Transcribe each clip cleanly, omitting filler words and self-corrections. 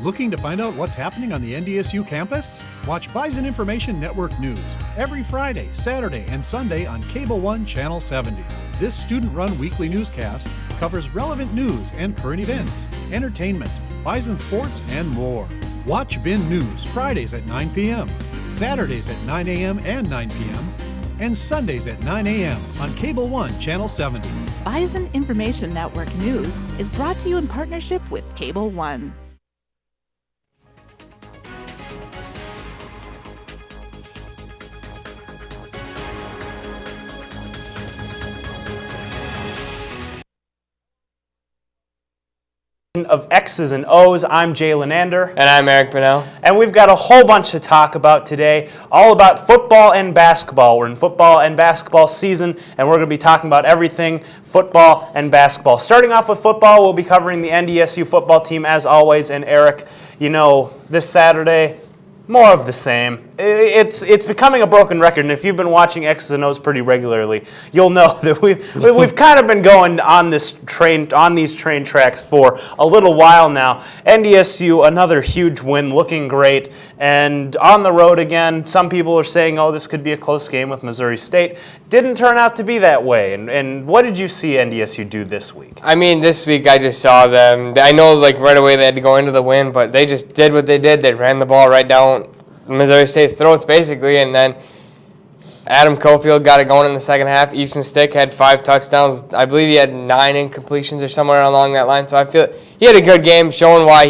Looking to find out what's happening on the NDSU campus? Watch Bison Information Network News every Friday, Saturday, and Sunday on Cable 1 Channel 70. This student-run weekly newscast covers relevant news and current events, entertainment, Bison sports, and more. Watch BIN News Fridays at 9 p.m., Saturdays at 9 a.m. and 9 p.m., and Sundays at 9 a.m. on Cable 1 Channel 70. Bison Information Network News is brought to you in partnership with Cable 1. Of X's and O's. I'm Jay Lennander. And I'm Eric Bunnell. And we've got a whole bunch to talk about today, all about football and basketball. We're in football and basketball season, and we're going to be talking about everything football and basketball. Starting off with football, we'll be covering the NDSU football team as always. And Eric, you know, this Saturday, more of the same. It's becoming a broken record, and if you've been watching X's and O's pretty regularly, you'll know that we've kind of been going on these train tracks for a little while now. NDSU, another huge win, looking great, and on the road again. Some people are saying, oh, this could be a close game with Missouri State. Didn't turn out to be that way. And what did you see NDSU do this week? I mean, this week I just saw them. I know, like, right away they had to go into the win, but they just did what they did. They ran the ball right down Missouri State's throats, basically, and then Adam Cofield got it going in the second half. Easton Stick had 5 touchdowns. I believe he had 9 incompletions or somewhere along that line. So I feel he had a good game, showing why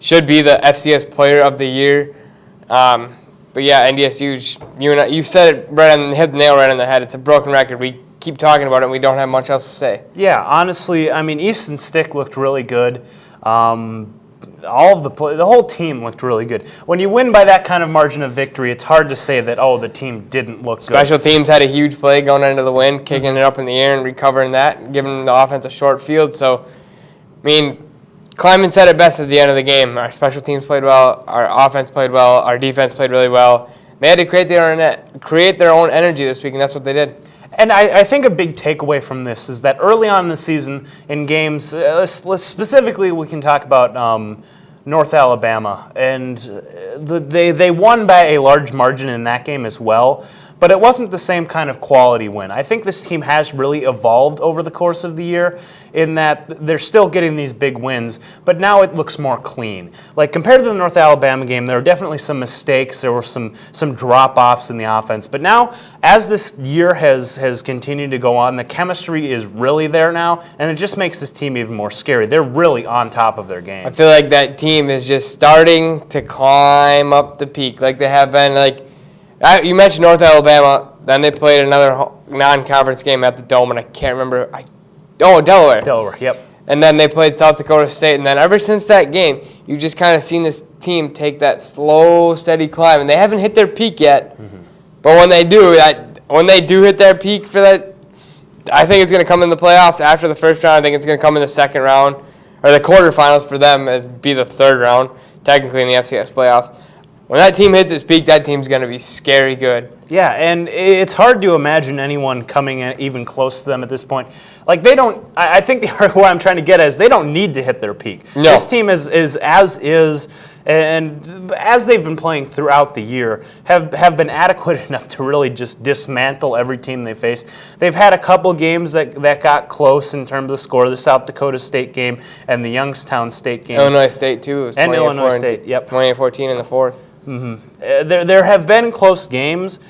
should be the FCS Player of the Year. But yeah, NDSU, you said it right on, hit the nail right on the head. It's a broken record. We keep talking about it, and we don't have much else to say. Yeah, honestly, I mean, Easton Stick looked really good. The whole team looked really good. When you win by that kind of margin of victory, it's hard to say that, oh, the team didn't look good. Special teams had a huge play going into the win, kicking it up in the air and recovering that, giving the offense a short field. So, I mean, Kleiman said it best at the end of the game. Our special teams played well, our offense played well, our defense played really well. They had to create their own energy this week, and that's what they did. And I think a big takeaway from this is that early on in the season in games, specifically we can talk about North Alabama, and they won by a large margin in that game as well, but it wasn't the same kind of quality win. I think this team has really evolved over the course of the year in that they're still getting these big wins, but now it looks more clean. Like, compared to the North Alabama game, there were definitely some mistakes, there were some drop-offs in the offense, but now, as this year has continued to go on, the chemistry is really there now, and it just makes this team even more scary. They're really on top of their game. I feel like that team is just starting to climb up the peak like they have been. Like, you mentioned North Alabama, then they played another non-conference game at the Dome, and I can't remember. Delaware. Delaware, yep. And then they played South Dakota State, and then ever since that game, you've just kind of seen this team take that slow, steady climb, and they haven't hit their peak yet. Mm-hmm. But when they do hit their peak for that, I think it's going to come in the playoffs after the first round. I think it's going to come in the second round, or the quarterfinals for them as be the third round, technically in the FCS playoffs. When that team hits its peak, that team's going to be scary good. Yeah, and it's hard to imagine anyone coming even close to them at this point. Like, they don't, I think what I'm trying to get at is they don't need to hit their peak. No. This team is as is, and as they've been playing throughout the year, have been adequate enough to really just dismantle every team they face. They've had a couple games that got close in terms of score, the South Dakota State game and the Youngstown State game. Illinois State, too. It was and Illinois State, yep. 28-14 in the fourth. Mm-hmm. There have been close games,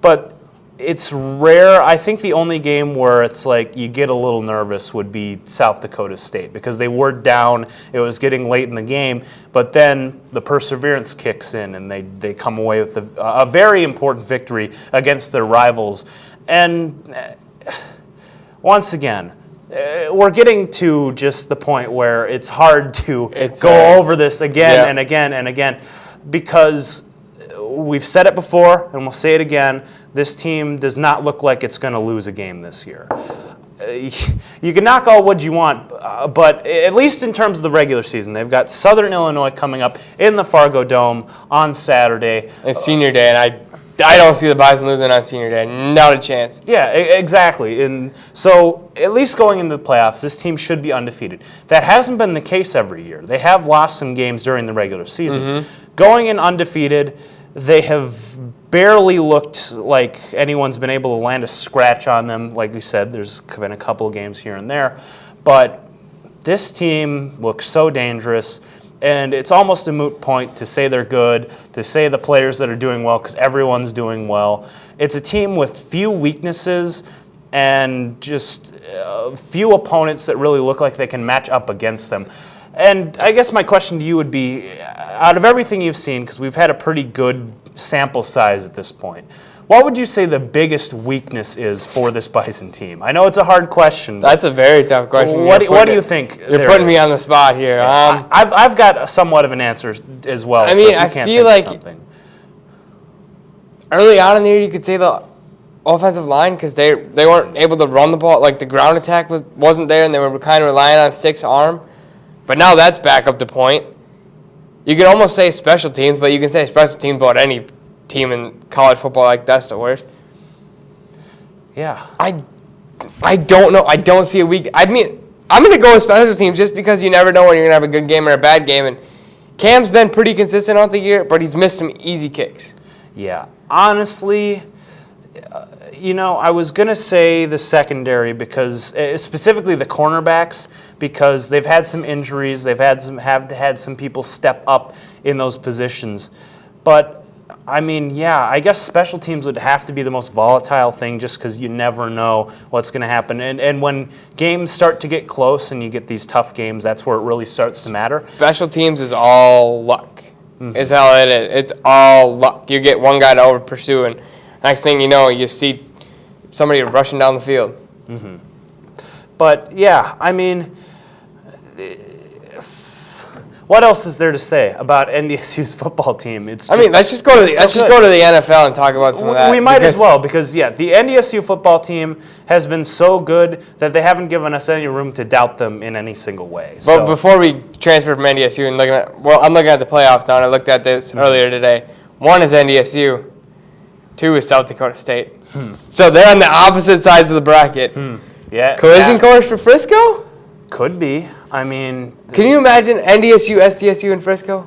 but it's rare. I think the only game where it's like you get a little nervous would be South Dakota State, because they were down. It was getting late in the game, but then the perseverance kicks in and they come away with a very important victory against their rivals. And once again, we're getting to just the point where it's hard to go over this again and again and again, because we've said it before and we'll say it again, this team does not look like it's going to lose a game this year. You can knock all wood you want, but at least in terms of the regular season, they've got Southern Illinois coming up in the Fargo Dome on Saturday. It's senior day, and I don't see the Bison losing on Senior Day. Not a chance. Yeah, exactly. And so at least going into the playoffs, this team should be undefeated. That hasn't been the case every year. They have lost some games during the regular season. Going in undefeated, they have barely looked like anyone's been able to land a scratch on them. Like we said, there's been a couple of games here and there. But this team looks so dangerous. And it's almost a moot point to say they're good, to say the players that are doing well, because everyone's doing well. It's a team with few weaknesses and just few opponents that really look like they can match up against them. And I guess my question to you would be, out of everything you've seen, because we've had a pretty good sample size at this point, what would you say the biggest weakness is for this Bison team? I know it's a hard question. That's a very tough question. What do you think? You're putting me on the spot here. Yeah. I've got somewhat of an answer as well. I mean, I feel like early on in the year you could say the offensive line, because they weren't able to run the ball. Like the ground attack wasn't there, and they were kind of relying on Stick's arm. But now that's back up to point. You could almost say special teams, but you can say special teams about any team in college football. Like that's the worst. Yeah. I don't know. I don't see a weak. I mean, I'm going to go with special teams just because you never know when you're going to have a good game or a bad game. And Cam's been pretty consistent all the year, but he's missed some easy kicks. Yeah. Honestly, I was going to say the secondary because specifically the cornerbacks, because they've had some injuries. They've had some people step up in those positions. But I mean, yeah, I guess special teams would have to be the most volatile thing just because you never know what's going to happen. And when games start to get close and you get these tough games, that's where it really starts to matter. Special teams is all luck. Is how it is. It's all luck. You get one guy to over pursue, and next thing you know, you see somebody rushing down the field. But, yeah, I mean, what else is there to say about NDSU's football team? Let's just go to the NFL and talk about some of that. We might as well because the NDSU football team has been so good that they haven't given us any room to doubt them in any single way. But before we transfer from NDSU and I'm looking at the playoffs now, and I looked at this earlier today. 1 is NDSU, 2 is South Dakota State. So they're on the opposite sides of the bracket. Yeah. Collision course for Frisco? Could be. I mean, can you imagine NDSU, SDSU in Frisco?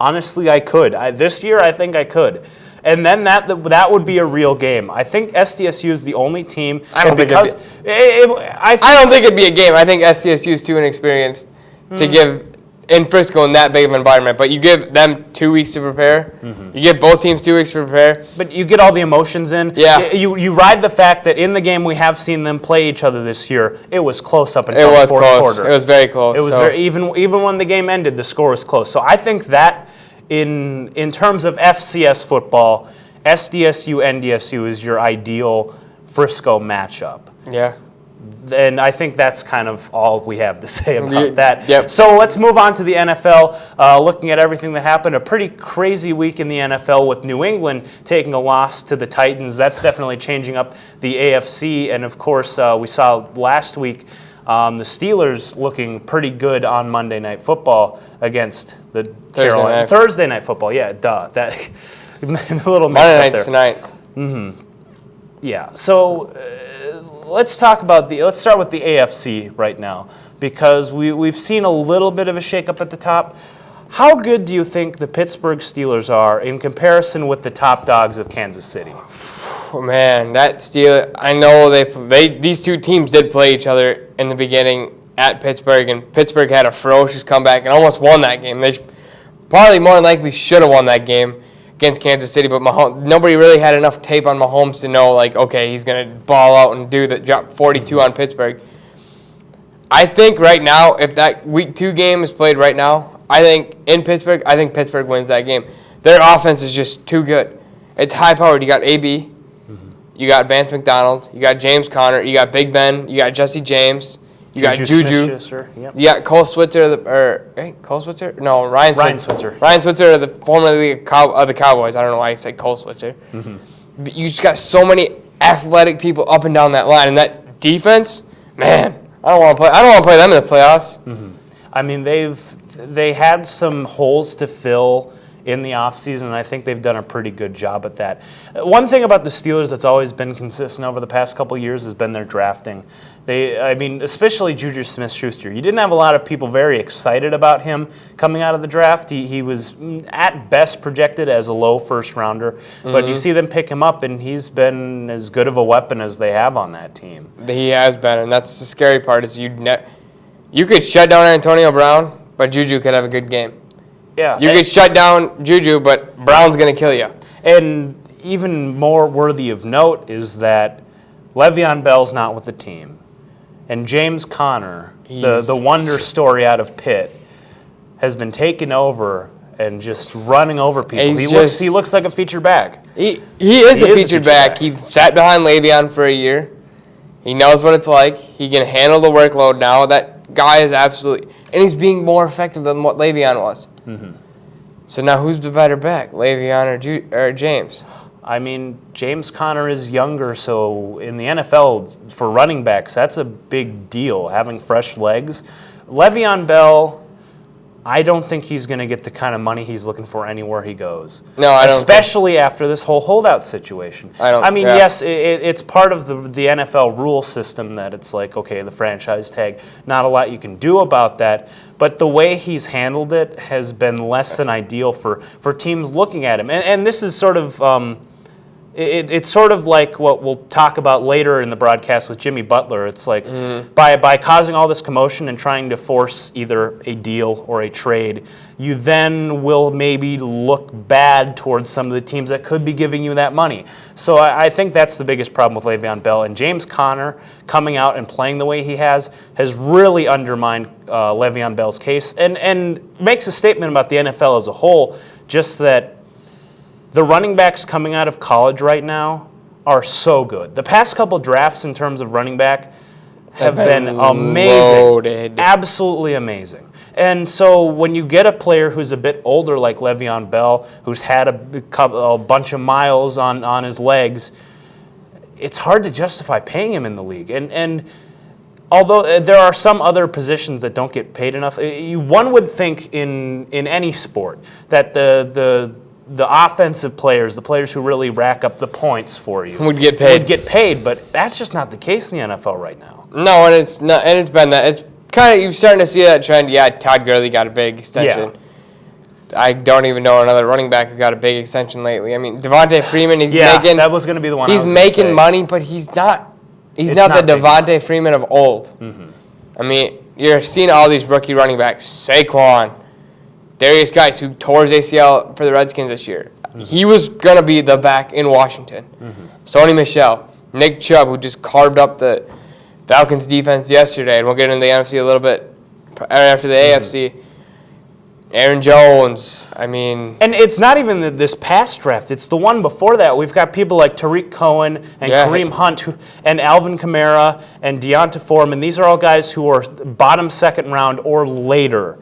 Honestly, I could. This year, I think I could. And then that would be a real game. I think SDSU is the only team. I don't think it'd be a game. I think SDSU is too inexperienced to give in Frisco in that big of an environment. But you give them 2 weeks to prepare. You give both teams 2 weeks to prepare. But you get all the emotions in. Yeah. You ride the fact that in the game we have seen them play each other this year, it was close up until the fourth quarter. It was very close. It was even when the game ended, the score was close. So I think that in terms of FCS football, SDSU, NDSU is your ideal Frisco matchup. Yeah. And I think that's kind of all we have to say about that. Yep. So let's move on to the NFL. Looking at everything that happened, a pretty crazy week in the NFL with New England taking a loss to the Titans. That's definitely changing up the AFC. And, of course, we saw last week the Steelers looking pretty good on Monday Night Football against the Carolina. Thursday Night Football, yeah, duh. That a little mix up there. Tonight. Yeah, so let's start with the AFC right now because we've seen a little bit of a shakeup at the top. How good do you think the Pittsburgh Steelers are in comparison with the top dogs of Kansas City? Oh, man, I know these two teams did play each other in the beginning at Pittsburgh, and Pittsburgh had a ferocious comeback and almost won that game. They probably more than likely should have won that game against Kansas City, but nobody really had enough tape on Mahomes to know, okay, he's going to ball out and drop 42 on Pittsburgh. I think right now, if that Week 2 game is played right now, I think Pittsburgh wins that game. Their offense is just too good. It's high-powered. You got AB, you got Vance McDonald, you got James Conner, you got Big Ben, you got Jesse James, you got Juju. Yep. You got Cole Switzer, Ryan Switzer. Ryan Switzer, formerly of the Cowboys. I don't know why I said Cole Switzer. You just got so many athletic people up and down that line, and that defense, man, I don't want to play them in the playoffs. I mean, they had some holes to fill in the offseason, and I think they've done a pretty good job at that. One thing about the Steelers that's always been consistent over the past couple of years has been their drafting. Especially Juju Smith-Schuster. You didn't have a lot of people very excited about him coming out of the draft. He was at best projected as a low first-rounder, but you see them pick him up, and he's been as good of a weapon as they have on that team. He has been, and that's the scary part is you could shut down Antonio Brown, but Juju could have a good game. Yeah, you could shut down Juju, but Brown's going to kill you. And even more worthy of note is that Le'Veon Bell's not with the team. And James Conner, the wonder story out of Pitt, has been taken over and just running over people. He looks like a featured back. He is a featured back. He sat behind Le'Veon for a year. He knows what it's like. He can handle the workload now. That guy is absolutely... And he's being more effective than what Le'Veon was. Mm-hmm. So now who's the better back, Le'Veon or James? I mean, James Conner is younger, so in the NFL, for running backs, that's a big deal, having fresh legs. Le'Veon Bell, I don't think he's going to get the kind of money he's looking for anywhere he goes. No, I don't. Especially after this whole holdout situation. Yes, it's part of the NFL rule system that it's like, okay, the franchise tag, not a lot you can do about that. But the way he's handled it has been less than ideal for teams looking at him. And this is sort of... It's sort of like what we'll talk about later in the broadcast with Jimmy Butler. It's like by causing all this commotion and trying to force either a deal or a trade, you then will maybe look bad towards some of the teams that could be giving you that money. So I think that's the biggest problem with Le'Veon Bell. And James Conner coming out and playing the way he has really undermined Le'Veon Bell's case and makes a statement about the NFL as a whole, just that the running backs coming out of college right now are so good. The past couple drafts in terms of running back have been amazing. Loaded. Absolutely amazing. And so when you get a player who's a bit older like Le'Veon Bell, who's had a bunch of miles on his legs, it's hard to justify paying him in the league. And although there are some other positions that don't get paid enough, one would think in any sport that the offensive players, the players who really rack up the points for you, would get paid, but that's just not the case in the NFL right now. No, and it's not, and it's been that. It's kind of, you're starting to see that trend. Yeah, Todd Gurley got a big extension. Yeah. I don't even know another running back who got a big extension lately. I mean, Devontae Freeman, making. That was going to be the one. He's making money, but he's not. He's not the Devontae Freeman of old. Mm-hmm. I mean, you're seeing all these rookie running backs, Saquon, Darius Geis, who tore his ACL for the Redskins this year. Mm-hmm. He was going to be the back in Washington. Mm-hmm. Sony Michel, Nick Chubb, who just carved up the Falcons defense yesterday, and we'll get into the NFC a little bit after the AFC. Aaron Jones, I mean... And it's not even this past draft. It's the one before that. We've got people like Tariq Cohen and Kareem Hunt and Alvin Kamara and Deonta Foreman. These are all guys who are bottom second round or later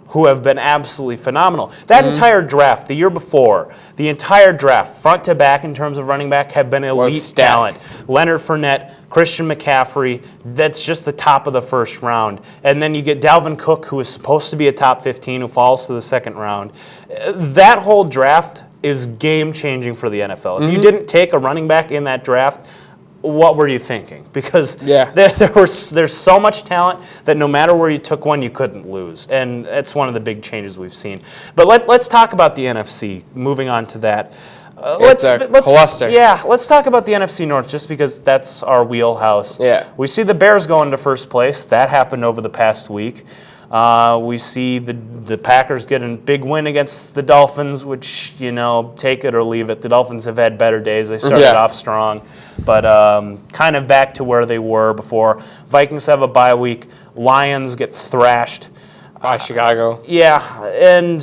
who have been absolutely phenomenal. That entire draft, the year before, the entire draft, front to back in terms of running back, have been elite talent. Leonard Fournette, Christian McCaffrey, that's just the top of the first round. And then you get Dalvin Cook, who is supposed to be a top 15, who falls to the second round. That whole draft is game-changing for the NFL. If you didn't take a running back in that draft, what were you thinking? Because there's so much talent that no matter where you took one, you couldn't lose. And that's one of the big changes we've seen. But let's talk about the NFC, moving on to that. Let's talk about the NFC North just because that's our wheelhouse. Yeah. We see the Bears going to first place. That happened over the past week. We see the Packers get a big win against the Dolphins, which, take it or leave it. The Dolphins have had better days. They started off strong, but kind of back to where they were before. Vikings have a bye week. Lions get thrashed by Chicago. Yeah, and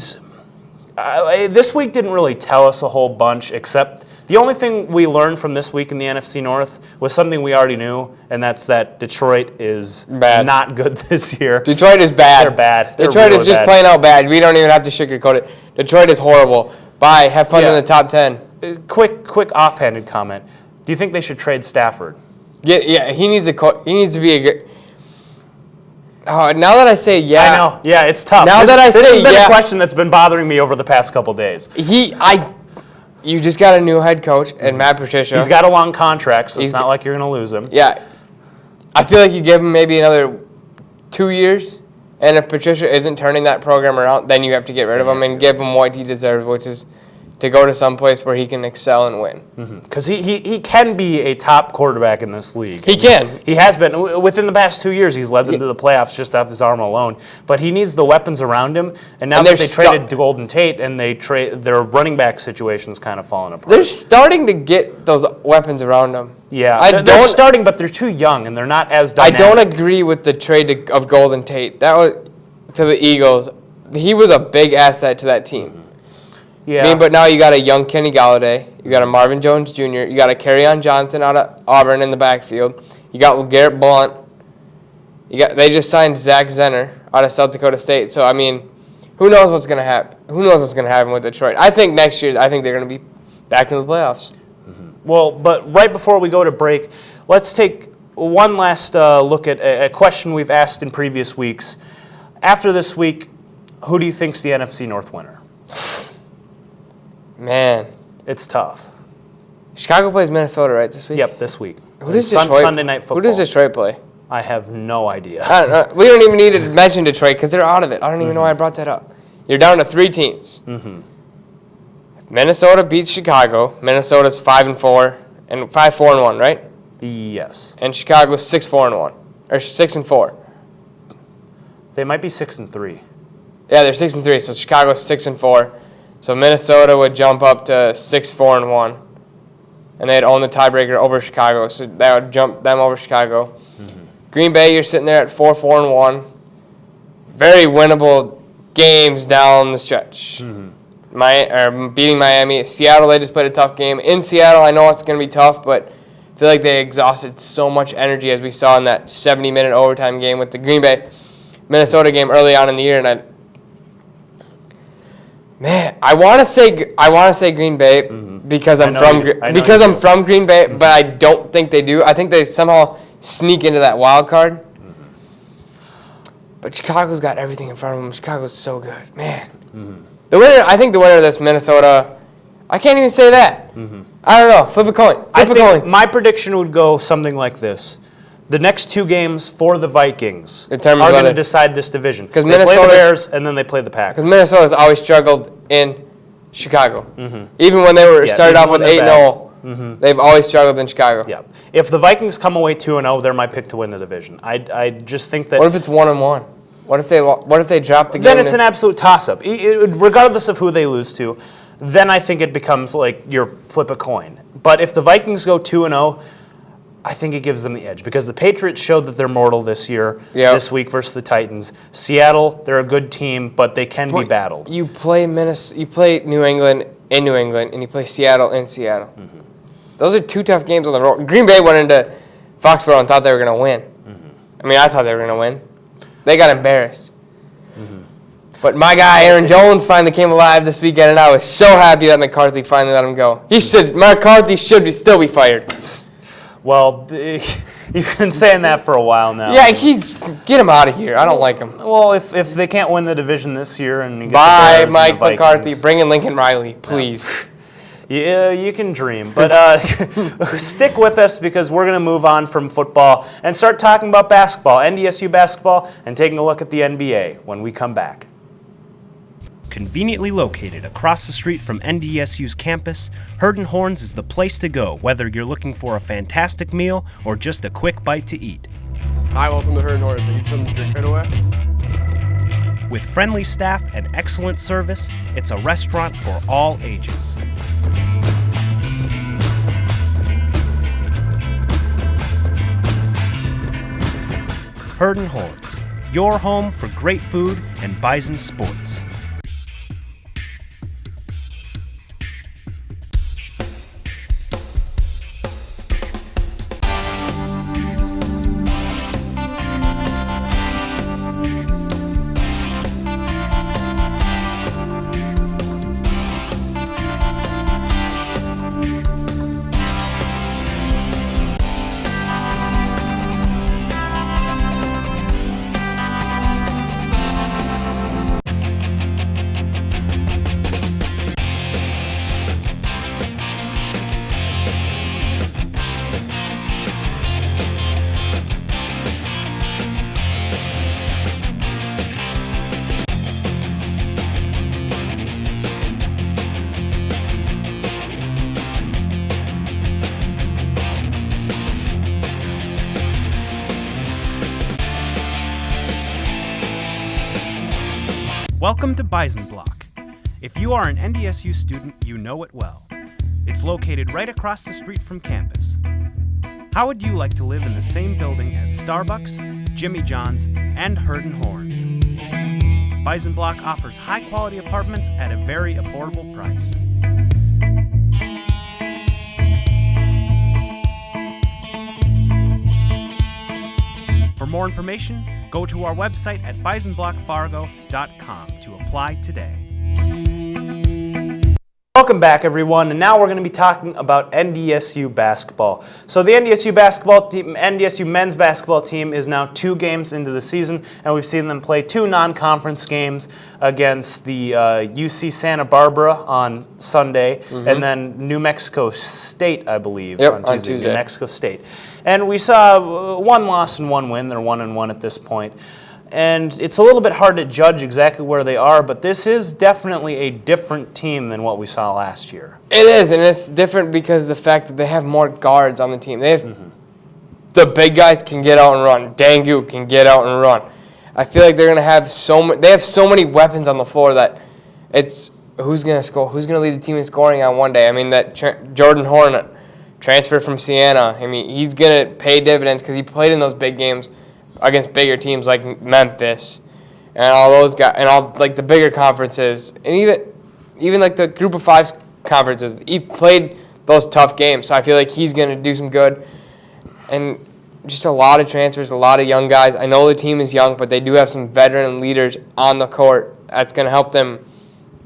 this week didn't really tell us a whole bunch, except the only thing we learned from this week in the NFC North was something we already knew, and that's that Detroit is not good this year. Detroit is bad. They're bad. Detroit is just plain out bad. We don't even have to sugarcoat it. Detroit is horrible. Bye. Have fun in the top 10. Quick offhanded comment. Do you think they should trade Stafford? Yeah. He needs to be a good. Oh, now that I say yeah. I know. Yeah, it's tough. Now that I this say has been yeah. a question that's been bothering me over the past couple days. You just got a new head coach, and Matt Patricia. He's got a long contract, so it's not like you're going to lose him. Yeah. I feel like you give him maybe another 2 years, and if Patricia isn't turning that program around, then you have to get rid of him and give him what he deserves, which is to go to some place where he can excel and win. Because he can be a top quarterback in this league. He can. He has been. Within the past 2 years, he's led them to the playoffs just off his arm alone. But he needs the weapons around him. And now that they traded Golden Tate and their running back situation's kind of falling apart. They're starting to get those weapons around him. Yeah, they're starting, but they're too young, and they're not as dynamic. I don't agree with the trade of Golden Tate. That was to the Eagles. He was a big asset to that team. Yeah. But now you got a young Kenny Galladay. You got a Marvin Jones Jr. You got a Kerryon Johnson out of Auburn in the backfield. You got Garrett Blunt. They just signed Zach Zenner out of South Dakota State. So, I mean, who knows what's going to happen? Who knows what's going to happen with Detroit? I think next year, they're going to be back in the playoffs. Well, but right before we go to break, let's take one last look at a question we've asked in previous weeks. After this week, who do you think's the NFC North winner? Man. It's tough. Chicago plays Minnesota, right, this week? Yep, this week. Who does Detroit, Sunday Night Football. Who does Detroit play? I have no idea. I don't know. We don't even need to mention Detroit because they're out of it. I don't even know why I brought that up. You're down to 3 teams. Minnesota beats Chicago. Minnesota's 5-4 and 5-4-1, right? Yes. And Chicago's 6-4-1 or 6-4. They might be 6-3. Yeah, they're 6-3. So Chicago's 6-4. So Minnesota would jump up to 6-4-1, and they'd own the tiebreaker over Chicago. So that would jump them over Chicago. Green Bay, you're sitting there at 4-4-1. Very winnable games down the stretch. Beating Miami. Seattle, they just played a tough game. In Seattle, I know it's going to be tough, but I feel like they exhausted so much energy as we saw in that 70-minute overtime game with the Green Bay Minnesota game early on in the year. And I want to say Green Bay because I'm from Green Bay, but I don't think they do. I think they somehow sneak into that wild card. But Chicago's got everything in front of them. Chicago's so good, man. I think the winner of this Minnesota. I can't even say that. I don't know. Flip a coin. Flip a coin. My prediction would go something like this. The next 2 games for the Vikings are going to decide this division. Because they play the Bears and then they play the Packers. Because Minnesota's always struggled in Chicago. Even when they started off with 8-0, they've always struggled in Chicago. Yeah. If the Vikings come away 2-0, they're my pick to win the division. I just think that. What if it's 1-1? What if they drop the game? Then it's an absolute toss-up. Regardless of who they lose to, then I think it becomes like your flip a coin. But if the Vikings go 2-0, I think it gives them the edge because the Patriots showed that they're mortal this year, this week versus the Titans. Seattle, they're a good team, but they can be battled. You play New England in New England, and you play Seattle in Seattle. Those are 2 tough games on the road. Green Bay went into Foxborough and thought they were going to win. I mean, I thought they were going to win. They got embarrassed. But my guy, Aaron Jones, finally came alive this weekend, and I was so happy that McCarthy finally let him go. McCarthy should still be fired. Well, you've been saying that for a while now. Yeah, get him out of here. I don't like him. Well, if they can't win the division this year and you get bye, the Bears Mike and the McCarthy. Bring in Lincoln Riley, please. Yeah, you can dream. But stick with us because we're going to move on from football and start talking about basketball, NDSU basketball, and taking a look at the NBA when we come back. Conveniently located across the street from NDSU's campus, Herd & Horns is the place to go whether you're looking for a fantastic meal or just a quick bite to eat. Hi, welcome to Herd & Horns. Are you from Driftaway? With friendly staff and excellent service, it's a restaurant for all ages. Herd & Horns, your home for great food and Bison sports. Welcome to Bison Block. If you are an NDSU student, you know it well. It's located right across the street from campus. How would you like to live in the same building as Starbucks, Jimmy John's, and Herd & Horns? Bison Block offers high-quality apartments at a very affordable price. For more information, go to our website at bisonblockfargo.com to apply today. Welcome back, everyone, and now we're going to be talking about NDSU basketball. So the NDSU basketball team, NDSU men's basketball team is now 2 games into the season, and we've seen them play 2 non-conference games against the UC Santa Barbara on Sunday, and then New Mexico State, I believe, on Tuesday. New Mexico State. And we saw 1 loss and 1 win. They're 1-1 at this point. And it's a little bit hard to judge exactly where they are, but this is definitely a different team than what we saw last year. It is, and it's different because of the fact that they have more guards on the team. They have the big guys can get out and run. Dangu can get out and run. I feel like they're going to have they have so many weapons on the floor that it's who's going to score, who's going to lead the team in scoring on one day. I mean, that Jordan Horn transferred from Siena. I mean, he's going to pay dividends because he played in those big games against bigger teams like Memphis and all those guys and all like the bigger conferences and even like the group of 5 conferences. He played those tough games, so I feel like he's going to do some good. And just a lot of transfers, a lot of young guys. I know the team is young, but they do have some veteran leaders on the court that's going to help them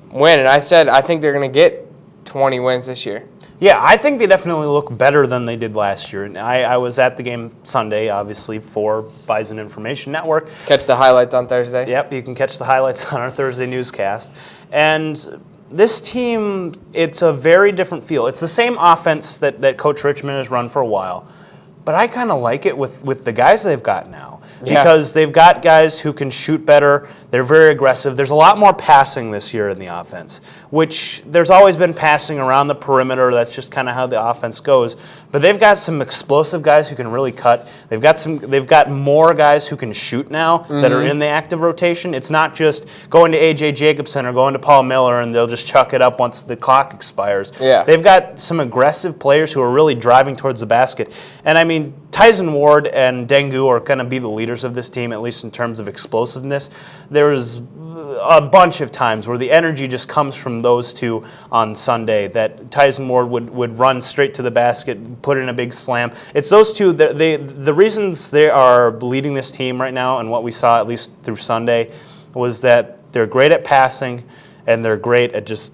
win. And I think they're going to get 20 wins this year. Yeah, I think they definitely look better than they did last year. And I was at the game Sunday, obviously, for Bison Information Network. Catch the highlights on Thursday. Yep, you can catch the highlights on our Thursday newscast. And this team, it's a very different feel. It's the same offense that Coach Richmond has run for a while. But I kind of like it with the guys they've got now. Because they've got guys who can shoot better. They're very aggressive. There's a lot more passing this year in the offense, which there's always been passing around the perimeter. That's just kind of how the offense goes. But they've got some explosive guys who can really cut. They've got more guys who can shoot now that are in the active rotation. It's not just going to A.J. Jacobson or going to Paul Miller and they'll just chuck it up once the clock expires. Yeah. They've got some aggressive players who are really driving towards the basket. And I mean, Tyson Ward and Dengu are going to be the leaders of this team, at least in terms of explosiveness. There's a bunch of times where the energy just comes from those two on Sunday, that Tyson Ward would run straight to the basket, put in a big slam. It's those two, the reasons they are leading this team right now and what we saw at least through Sunday was that they're great at passing and they're great at just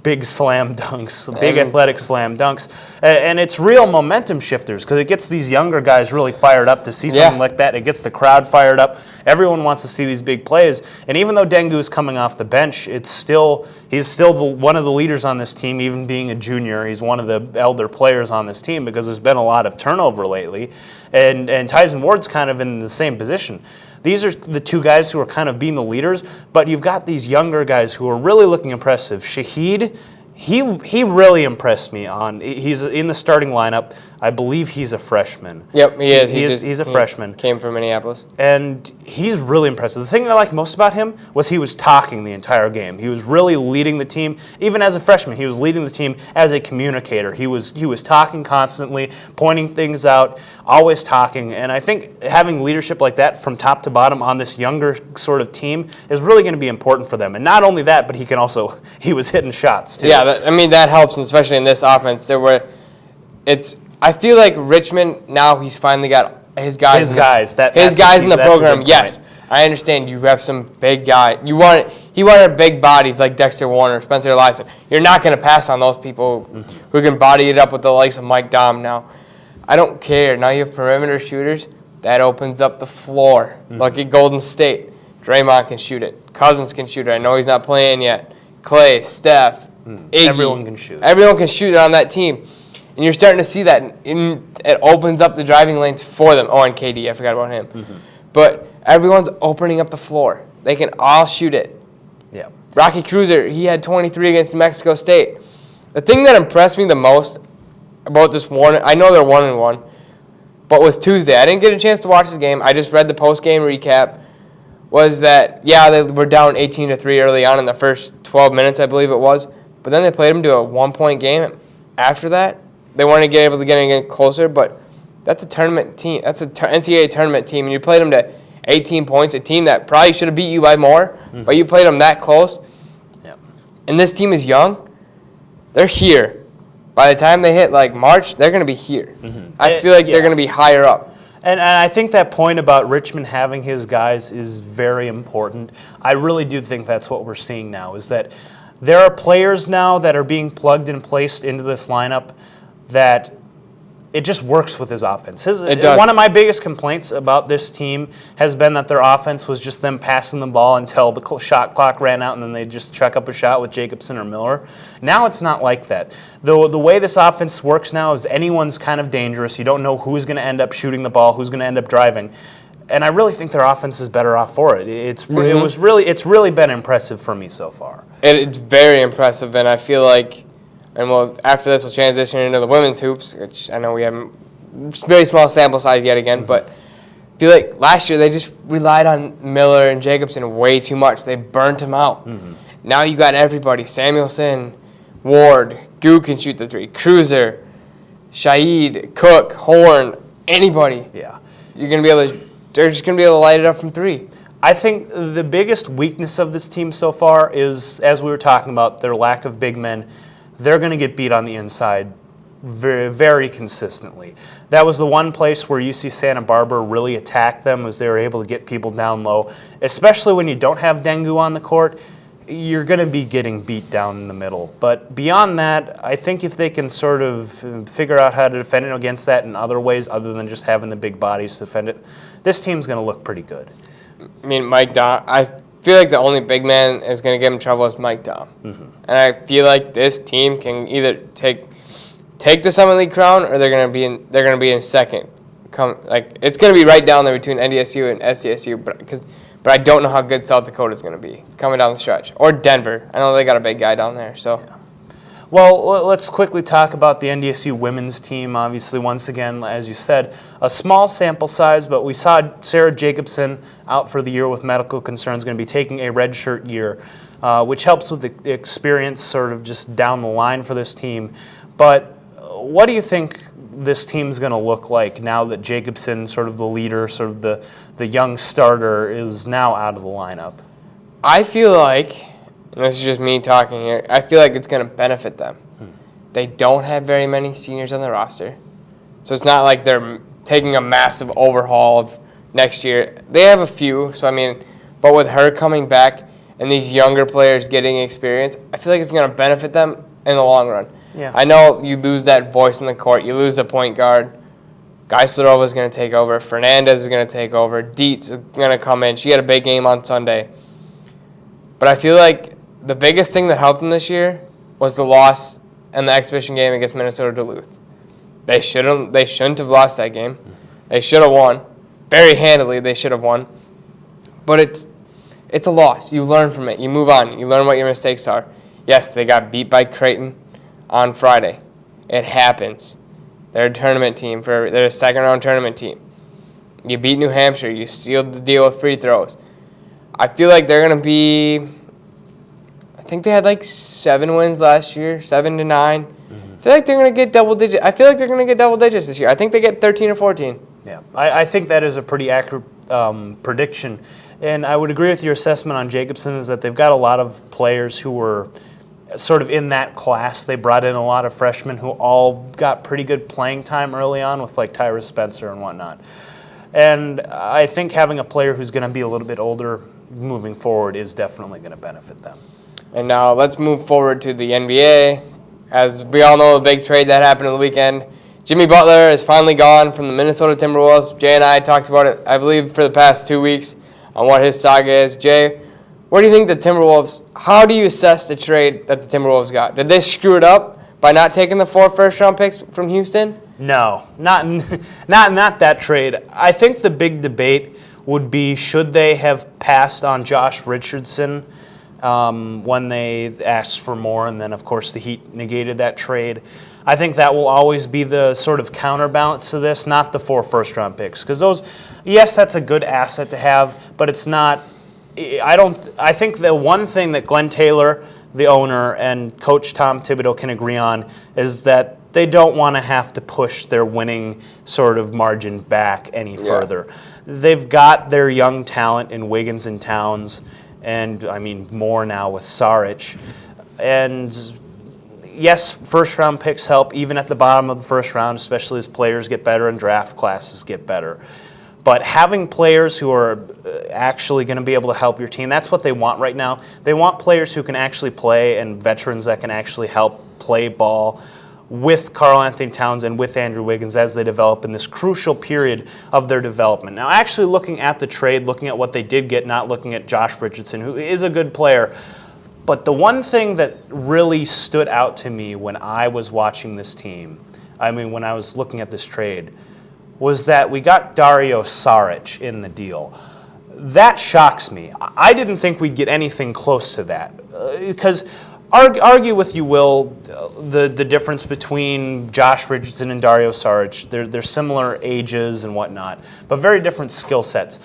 big slam dunks, big athletic slam dunks. And it's real momentum shifters because it gets these younger guys really fired up to see something like that. It gets the crowd fired up. Everyone wants to see these big plays. And even though Dengu is coming off the bench, he's still one of the leaders on this team, even being a junior. He's one of the elder players on this team because there's been a lot of turnover lately. And Tyson Ward's kind of in the same position. These are the two guys who are kind of being the leaders, but you've got these younger guys who are really looking impressive. Shahid, he really impressed me. He's in the starting lineup. I believe he's a freshman. Yep, he is. He's a freshman. Came from Minneapolis. And he's really impressive. The thing I liked most about him was he was talking the entire game. He was really leading the team. Even as a freshman, he was leading the team as a communicator. He was talking constantly, pointing things out, always talking. And I think having leadership like that from top to bottom on this younger sort of team is really going to be important for them. And not only that, but he was hitting shots too. Yeah, that helps, especially in this offense. I feel like Richmond now he's finally got his guys in the program. Yes, I understand you have some big guy. He wanted big bodies like Dexter Warner, Spencer Lyson. You're not going to pass on those people who can body it up with the likes of Mike Dom now. I don't care. Now you have perimeter shooters. That opens up the floor. Like at Golden State, Draymond can shoot it. Cousins can shoot it. I know he's not playing yet. Clay, Steph, Iggy. Everyone can shoot. Everyone can shoot it on that team. And you're starting to see that. It opens up the driving lanes for them. Oh, and KD, I forgot about him. But everyone's opening up the floor. They can all shoot it. Yeah. Rocky Cruiser, he had 23 against New Mexico State. The thing that impressed me the most about this one, I know they're 1-1, but was Tuesday. I didn't get a chance to watch the game. I just read the post-game recap. was that, yeah, they were down 18-3 early on in the first 12 minutes, I believe it was. But then they played them to a 1-point game after that. They weren't able to get closer, but that's a tournament team. That's an NCAA tournament team, and you played them to 18 points, a team that probably should have beat you by more, but you played them that close. Yep. And this team is young. They're here. By the time they hit March, they're going to be here. I feel like they're going to be higher up. And I think that point about Richmond having his guys is very important. I really do think that's what we're seeing now, is that there are players now that are being plugged and placed into this lineup that it just works with his offense. It does. One of my biggest complaints about this team has been that their offense was just them passing the ball until the shot clock ran out, and then they just chuck up a shot with Jacobson or Miller. Now it's not like that. The way this offense works now is anyone's kind of dangerous. You don't know who's going to end up shooting the ball, who's going to end up driving. And I really think their offense is better off for it. It's really been impressive for me so far. It's very impressive, and I feel like, and after this we'll transition into the women's hoops, which I know we haven't, very small sample size yet again, but I feel like last year they just relied on Miller and Jacobson way too much. They burnt them out. Now you got everybody, Samuelson, Ward, Goo can shoot the three, Cruiser, Shaid, Cook, Horn, anybody. Yeah. They're just going to be able to light it up from three. I think the biggest weakness of this team so far is, as we were talking about, their lack of big men. They're going to get beat on the inside very, very consistently. That was the one place where UC Santa Barbara really attacked them, was they were able to get people down low, especially when you don't have Dengu on the court. You're going to be getting beat down in the middle. But beyond that, I think if they can sort of figure out how to defend it against that in other ways other than just having the big bodies to defend it, this team's going to look pretty good. I mean, Mike Dom, I feel like the only big man is going to give him trouble is Mike Dom. And I feel like this team can either take the Summit League crown, or they're going to be in second. It's going to be right down there between NDSU and SDSU, but I don't know how good South Dakota is going to be coming down the stretch, or Denver. I know they got a big guy down there. So, Well, let's quickly talk about the NDSU women's team. Obviously, once again, as you said, a small sample size, but we saw Sarah Jacobson out for the year with medical concerns, going to be taking a redshirt year, which helps with the experience sort of just down the line for this team. But what do you think this team's going to look like now that Jacobson, sort of the leader, sort of the young starter, is now out of the lineup? I feel like, and this is just me talking here, I feel like it's going to benefit them. They don't have very many seniors on the roster. So it's not like they're taking a massive overhaul of next year. They have a few, but with her coming back and these younger players getting experience, I feel like it's going to benefit them in the long run. Yeah. I know you lose that voice in the court. You lose the point guard. Guy Sladova is going to take over. Fernandez is going to take over. Dietz is going to come in. She had a big game on Sunday. But I feel like the biggest thing that helped them this year was the loss in the exhibition game against Minnesota Duluth. They shouldn't have lost that game. They should have won. Very handily, they should have won. But it's a loss. You learn from it. You move on. You learn what your mistakes are. Yes, they got beat by Creighton on Friday. It happens. They're a tournament team. They're a second-round tournament team. You beat New Hampshire. You sealed the deal with free throws. I feel like they're going to be, I think they had 7 wins last year, 7 to 9. I feel like they're going to get double digits. I feel like they're going to get double digits this year. I think they get 13 or 14. Yeah, I think that is a pretty accurate prediction. And I would agree with your assessment on Jacobson, is that they've got a lot of players who were sort of in that class. They brought in a lot of freshmen who all got pretty good playing time early on with Tyra Spencer and whatnot. And I think having a player who's going to be a little bit older moving forward is definitely going to benefit them. And now let's move forward to the NBA. As we all know, the big trade that happened on the weekend, Jimmy Butler is finally gone from the Minnesota Timberwolves. Jay and I talked about it, I believe, for the past 2 weeks on what his saga is. Jay, what do you think the Timberwolves, how do you assess the trade that the Timberwolves got? Did they screw it up by not taking the 4 first-round picks from Houston? No, not that trade. I think the big debate would be, should they have passed on Josh Richardson when they asked for more, and then, of course, the Heat negated that trade. I think that will always be the sort of counterbalance to this, not the 4 first-round picks. Because those, yes, that's a good asset to have, but it's not I think the one thing that Glenn Taylor, the owner, and Coach Tom Thibodeau can agree on is that they don't want to have to push their winning sort of margin back any further. They've got their young talent in Wiggins and Towns, and I mean more now with Saric. And yes, first-round picks help even at the bottom of the first round, especially as players get better and draft classes get better. But having players who are actually going to be able to help your team, that's what they want right now. They want players who can actually play and veterans that can actually help play ball with Karl Anthony Towns and with Andrew Wiggins as they develop in this crucial period of their development. Now, actually looking at the trade, looking at what they did get, not looking at Josh Richardson, who is a good player. But the one thing that really stood out to me when I was watching this team, when I was looking at this trade, was that we got Dario Saric in the deal. That shocks me. I didn't think we'd get anything close to that. Because argue with you will the difference between Josh Richardson and Dario Saric. They're similar ages and whatnot, but very different skill sets.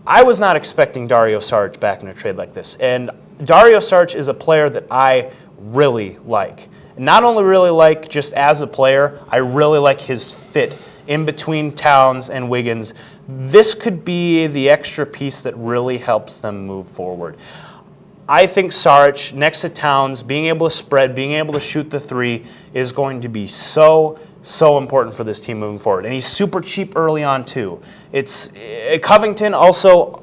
I was not expecting Dario Saric back in a trade like this. And Dario Saric is a player that I really like. Not only really like just as a player, I really like his fit in between Towns and Wiggins. This could be the extra piece that really helps them move forward. I think Saric, next to Towns, being able to spread, being able to shoot the three is going to be so important for this team moving forward. And he's super cheap early on, too. It's Covington also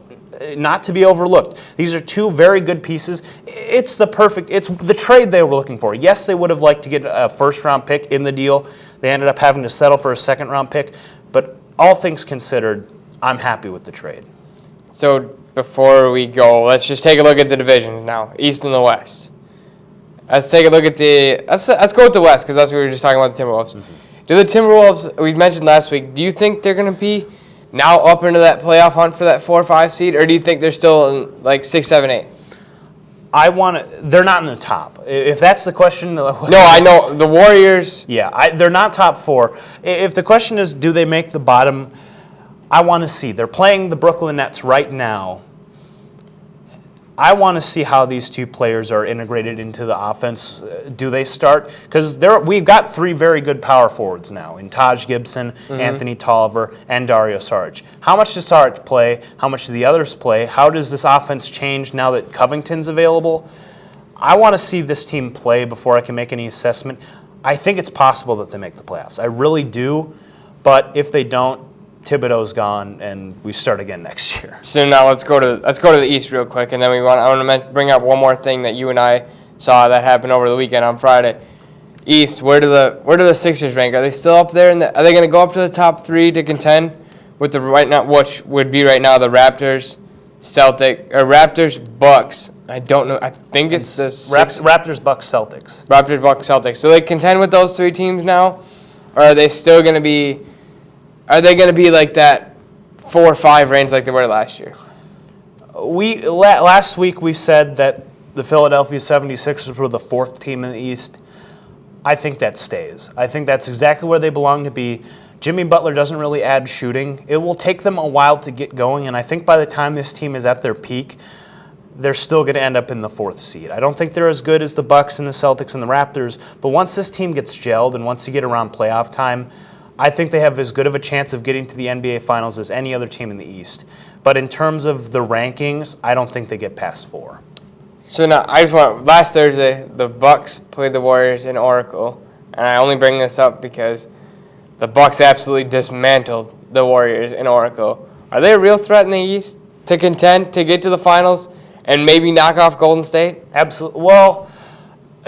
not to be overlooked. These are two very good pieces. It's the trade they were looking for. Yes, they would have liked to get a first-round pick in the deal. They ended up having to settle for a second-round pick. But all things considered, I'm happy with the trade. So before we go, let's just take a look at the division now, East and the West. Let's take a look at let's go with the West, because that's what we were just talking about, the Timberwolves. Mm-hmm. Do the Timberwolves, we mentioned last week, do you think they're going to be now up into that playoff hunt for that 4 or 5 seed, or do you think they're still in like 6, 7, 8? They're not in the top. If that's the question. No, I know. The Warriors. Yeah, they're not top 4. If the question is, do they make the bottom, I want to see. They're playing the Brooklyn Nets right now. I want to see how these two players are integrated into the offense. Do they start? Because we've got 3 very good power forwards now in Taj Gibson, Anthony Tolliver, and Dario Saric. How much does Saric play? How much do the others play? How does this offense change now that Covington's available? I want to see this team play before I can make any assessment. I think it's possible that they make the playoffs. I really do. But if they don't, Thibodeau's gone, and we start again next year. So now let's go to the East real quick, and then I want to bring up one more thing that you and I saw that happened over the weekend on Friday. East, where do the Sixers rank? Are they still up there? Are they going to go up to the top 3 to contend with the what would be right now the Raptors, Bucks? I don't know. I think it's the Raptors, Bucks, Celtics. Raptors, Bucks, Celtics. So they contend with those 3 teams now, or are they still going to be? Are they going to be like that 4 or 5 range like they were last year? Last week we said that the Philadelphia 76ers were the 4th team in the East. I think that stays. I think that's exactly where they belong to be. Jimmy Butler doesn't really add shooting. It will take them a while to get going, and I think by the time this team is at their peak, they're still going to end up in the 4th seed. I don't think they're as good as the Bucks and the Celtics and the Raptors, but once this team gets gelled and once you get around playoff time, I think they have as good of a chance of getting to the NBA Finals as any other team in the East. But in terms of the rankings, I don't think they get past 4. So now, last Thursday, the Bucks played the Warriors in Oracle, and I only bring this up because the Bucks absolutely dismantled the Warriors in Oracle. Are they a real threat in the East to contend, to get to the Finals, and maybe knock off Golden State? Absolutely. Well,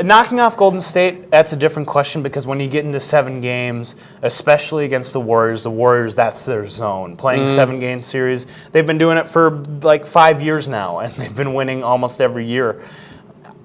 knocking off Golden State, that's a different question because when you get into 7 games, especially against the Warriors, that's their zone. Playing 7-game series, they've been doing it for like 5 years now, and they've been winning almost every year.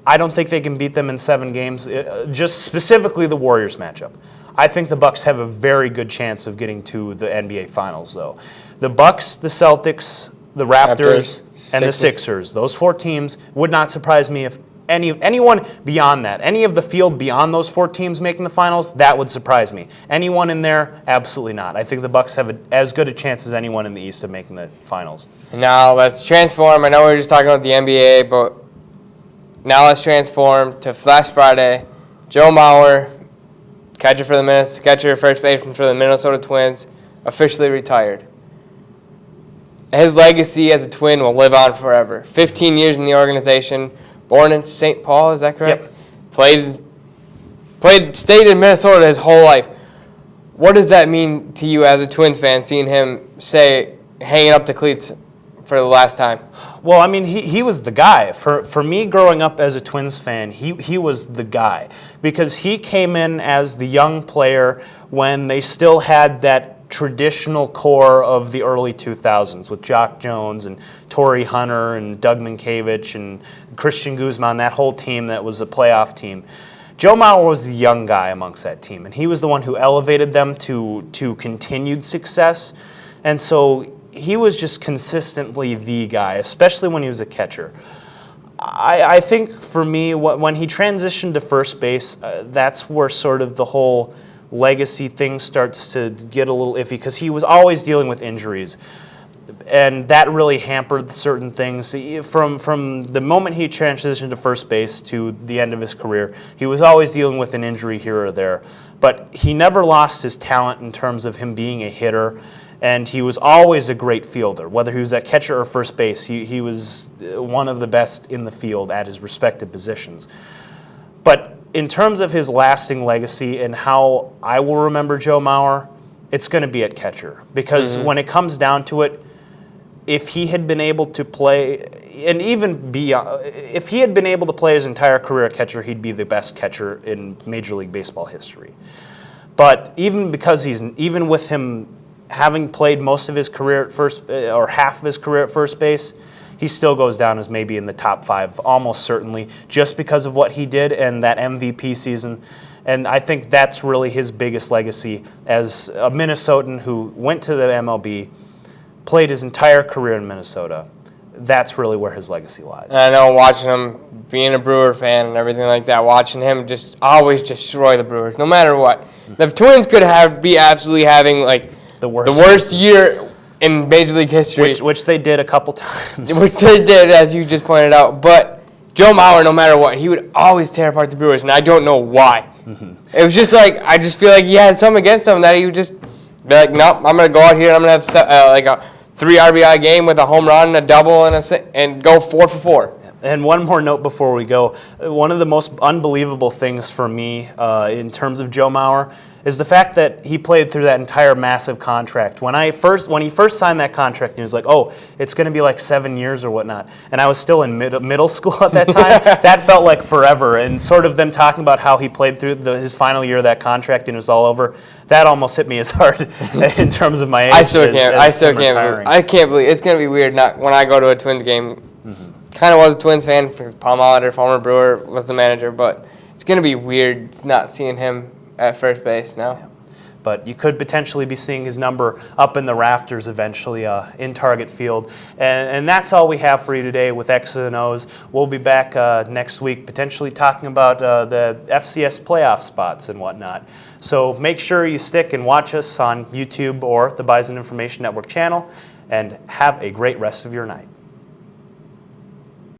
I don't think they can beat them in 7 games, just specifically the Warriors matchup. I think the Bucks have a very good chance of getting to the NBA Finals, though. The Bucks, the Celtics, the Raptors, and the Sixers, those 4 teams, would not surprise me if anyone beyond that, any of the field beyond those 4 teams making the finals, that would surprise me. Anyone in there, absolutely not. I think the Bucks have as good a chance as anyone in the East of making the finals. Now let's transform. I know we were just talking about the NBA, but now let's transform to Flash Friday. Joe Mauer, catcher, first baseman for the Minnesota Twins, officially retired. His legacy as a Twin will live on forever. 15 years in the organization, born in St. Paul, is that correct? Yep. Stayed in Minnesota his whole life. What does that mean to you as a Twins fan, seeing him hanging up the cleats for the last time? Well, I mean, he was the guy. For me, growing up as a Twins fan, he was the guy. Because he came in as the young player when they still had that traditional core of the early 2000s with Jock Jones and Torrey Hunter and Doug Minkiewicz and Christian Guzman, that whole team that was a playoff team. Joe Mauer was the young guy amongst that team, and he was the one who elevated them to continued success. And so he was just consistently the guy, especially when he was a catcher. I think for me, when he transitioned to first base, that's where sort of the whole legacy thing starts to get a little iffy, because he was always dealing with injuries. And that really hampered certain things. From the moment he transitioned to first base to the end of his career, he was always dealing with an injury here or there. But he never lost his talent in terms of him being a hitter, and he was always a great fielder. Whether he was at catcher or first base, he was one of the best in the field at his respective positions. But in terms of his lasting legacy and how I will remember Joe Mauer, it's going to be at catcher. Because when it comes down to it, if he had been able to play, and even beyond, if he had been able to play his entire career at catcher, he'd be the best catcher in Major League Baseball history. But even with him having played most of his career at first, or half of his career at first base, he still goes down as maybe in the top 5, almost certainly, just because of what he did and that MVP season. And I think that's really his biggest legacy as a Minnesotan who went to the MLB, played his entire career in Minnesota. That's really where his legacy lies. I know, watching him, being a Brewer fan and everything like that, watching him just always destroy the Brewers, no matter what. The Twins could be absolutely having like the worst year in Major League history. Which they did a couple times. Which they did, as you just pointed out. But Joe Mauer, no matter what, he would always tear apart the Brewers, and I don't know why. It was just like, I just feel like he had something against them that he would just be like, nope, I'm going to go out here and I'm going to have like a 3 RBI game with a home run and a double and go 4 for 4. And one more note before we go. One of the most unbelievable things for me in terms of Joe Mauer is the fact that he played through that entire massive contract. When he first signed that contract, he was like, oh, it's going to be like 7 years or whatnot. And I was still in middle school at that time. That felt like forever. And sort of them talking about how he played through his final year of that contract and it was all over, that almost hit me as hard in terms of my age. I still can't. I can't believe it's going to be weird when I go to a Twins game. Kind of was a Twins fan because Paul Molitor, former Brewer, was the manager, but it's going to be weird not seeing him at first base now. Yeah. But you could potentially be seeing his number up in the rafters eventually in Target Field. And that's all we have for you today with X's and O's. We'll be back next week potentially talking about the FCS playoff spots and whatnot. So make sure you stick and watch us on YouTube or the Bison Information Network channel, and have a great rest of your night.